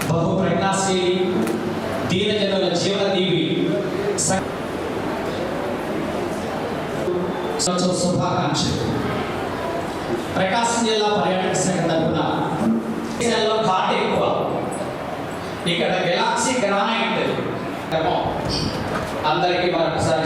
బహు ప్రజ్ఞాశీలి దీనజనుల జీవన దీవి శుభాకాంక్షలు. ప్రకాశం జిల్లా పర్యాటక శాఖ తరఫున ఘాట్ ఎక్కువ, ఇక్కడ గెలాక్సీ గ్రానైట్ అందరికీ మరొకసారి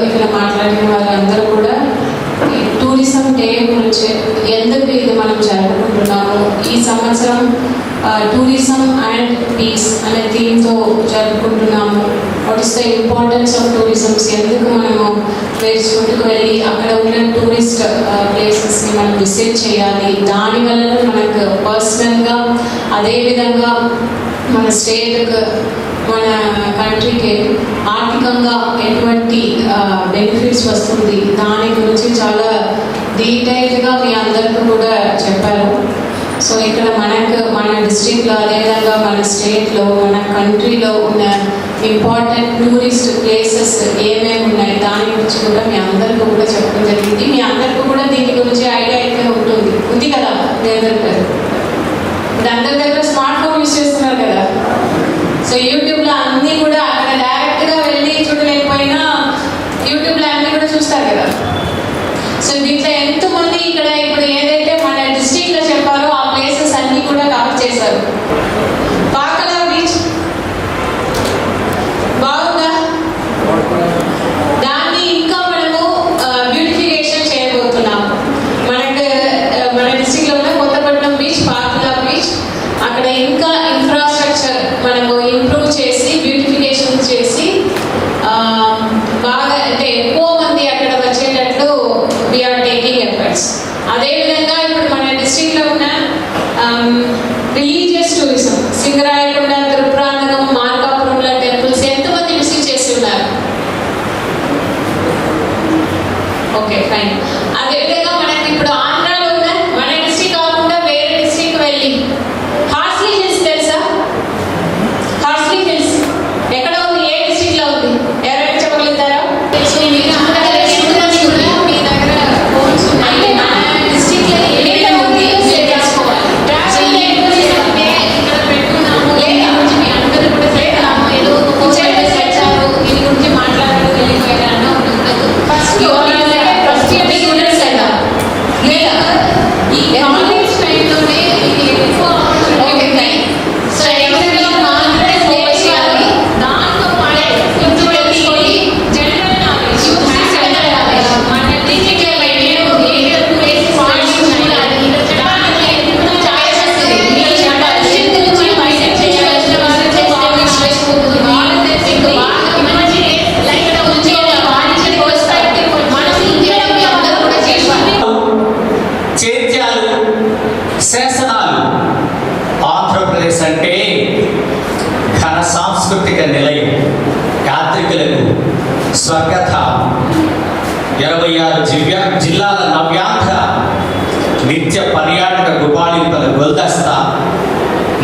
ఇక్కడ మాట్లాడిన వాళ్ళందరూ కూడా ఈ టూరిజం డే గురించి ఎందుకు ఇది మనం జరుపుకుంటున్నాము, ఈ సంవత్సరం టూరిజం అండ్ పీస్ అనే థీమ్తో జరుపుకుంటున్నాము. What is the importance of tourisms, ఎందుకు మనము వేరే చోటుకు వెళ్ళి అక్కడ ఉన్న టూరిస్ట్ ప్లేసెస్ని మనం విజిట్ చేయాలి, దానివల్ల మనకు పర్సనల్గా అదేవిధంగా మన స్టేట్కి మన కంట్రీకి ఆర్థికంగా ఎటువంటి బెనిఫిట్స్ వస్తుంది, దాని గురించి చాలా డీటెయిల్డ్గా మీ అందరికీ కూడా చెప్పారు. సో ఇక్కడ మన డిస్ట్రిక్ట్లో అదేవిధంగా మన స్టేట్లో మన కంట్రీలో ఉన్న ఇంపార్టెంట్ టూరిస్ట్ ప్లేసెస్ ఏమేమి ఉన్నాయి దాని గురించి కూడా మీ అందరికీ కూడా చెప్పడం జరిగింది. మీ అందరికీ కూడా దీని గురించి ఐడియా అయితే ఉంది కదా. దేవేందర్ గారు ఇప్పుడు అందరి దగ్గర స్మార్ట్ ఫోన్ యూజ్ చేస్తున్నారు కదా. సో యూట్యూబ్లో అన్నీ కూడా అక్కడ డైరెక్ట్గా వెళ్ళి చూడలేకపోయినా యూట్యూబ్లో అన్నీ కూడా చూస్తారు కదా. సో దీంట్లో ఎంతమంది ఇక్కడ ఇప్పుడు ఏదైతే మన డిస్ట్రిక్ట్లో చెప్పారో ఆ ప్లేసెస్ అన్నీ కూడా కవర్ చేశారు. పాకల బీచ్ బాగుందా? దాన్ని ఇంకా మనము బ్యూటిఫికేషన్ చేయబోతున్నాము. మన డిస్ట్రిక్ట్లో ఉన్న కొత్తపట్నం బీచ్, పాకల బీచ్, అక్కడ ఇంకా ఇన్ఫ్రాస్ట్రక్చర్ మనము ఇంప్రూవ్ చేసి బ్యూటిఫికేషన్ చేసి బాగా అంటే ఎక్కువ మంది అక్కడ వచ్చేటట్లు వీఆర్ టేకింగ్ ఎఫర్ట్స్. అదేవిధంగా ఇప్పుడు మన డిస్ట్రిక్ట్లో ఉన్న రిలీజియస్ టూరిజం సింగరాయకొండ, తిరుప్రాంతకం, మార్కాపురంలో టెంపుల్స్ ఎంతమంది విజిట్ చేసి ఉన్నారు? Okay fine. అదేవిధంగా మనకి ఇప్పుడు ఆంధ్రాలో ఉన్న మన డిస్ట్రిక్ట్ కాకుండా వేరే డిస్ట్రిక్ట్ వెళ్ళి హార్స్లీ హిల్స్ తెలుసా? హార్స్లీ హిల్స్ ఎక్కడ ఉంది? ఏ డిస్ట్రిక్ట్ లో ఉంది? ఎవరైనా చెప్పగలుగుతారా? సో మీరు అందరూ కూడా మీ దగ్గర ఫోన్స్ ఉన్నాయి. మన డిస్ట్రిక్ట్ లో ఏదైనా ఉంది తెలుసుకోవాలి. ట్రావెల్ ఇక్కడ పెట్టుకున్నాము, దీని గురించి మీ అందరూ కూడా చేస్తాము. ఏదో వచ్చారు దీని గురించి మాట్లాడారు వెళ్ళిపోయారు అన్న ఉండదు. ఫస్ట్ ఫస్ట్ ఇయర్ స్టూడెంట్స్ కదా లేదా ఈ కాలేజ్ టైంలోనే ఇది ఎక్కువ ఆపర్చునిటీ. సో ఎవరైనా మాత్రమే ఫోకస్ చేయాలి. దాంతో పాటు ఇంచుకొని జనరల్ నాలెడ్జ్ మన డిజిటల్ చైత్యాలు, శాసనాలు. ఆంధ్రప్రదేశ్ అంటే ఘన సాంస్కృతిక నిలయం, యాత్రికులకు స్వర్గధామం. 26 జిల్లాల నవ్యాంధ్ర నిత్య పర్యాటక గుబాళింపుల గుల్దస్తా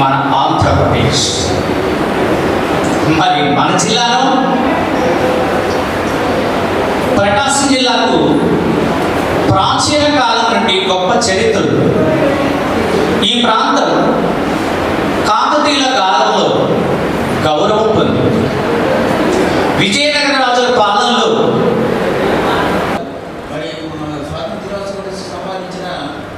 మన ఆంధ్రప్రదేశ్. మరి మన జిల్లాలో ప్రకాశం జిల్లాకు ప్రాచీన కాలం నుండి గొప్ప చరిత్రలు. ఈ ప్రాంతం కాకతీయుల కాలంలో గౌరవం పొందింది. విజయనగర రాజుల పాలనలో మరి మన స్వాతంత్ర దినోత్సవం సంపాదించిన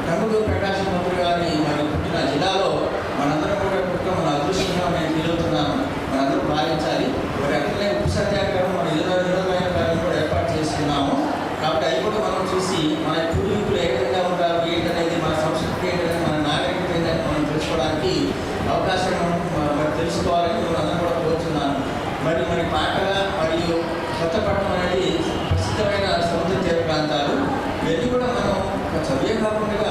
రంగుడు ప్రకాశం పంతులు గారిని మరి పుట్టిన జిల్లాలో మనందరం కూడా పుట్టడం మన అదృష్టంగా నేను ఫీలవుతున్నాను. మనందరూ భావించాలి. మరి అట్లనే ఉప్పు సత్యాగ్రహం మన 20 కార్యం కూడా ఏర్పాటు చేస్తున్నాము. కాబట్టి అది కూడా మనం చూసి మన పూర్వీకులు ఏ విధంగా ఉంటారు ఏంటనేది, మన సంస్కృతి ఏంటనేది, మన నాగరికత ఏంటనేది మనం తెలుసుకోవడానికి అవకాశం మరి తెలుసుకోవాలని నేను అందరూ కూడా కోరుతున్నాను. మరి పాకల మరియు కొత్తపట్నం అనేది ప్రసిద్ధమైన సముద్ర తీర ప్రాంతాలు. ఇవన్నీ కూడా మనం చదివే కాకుండా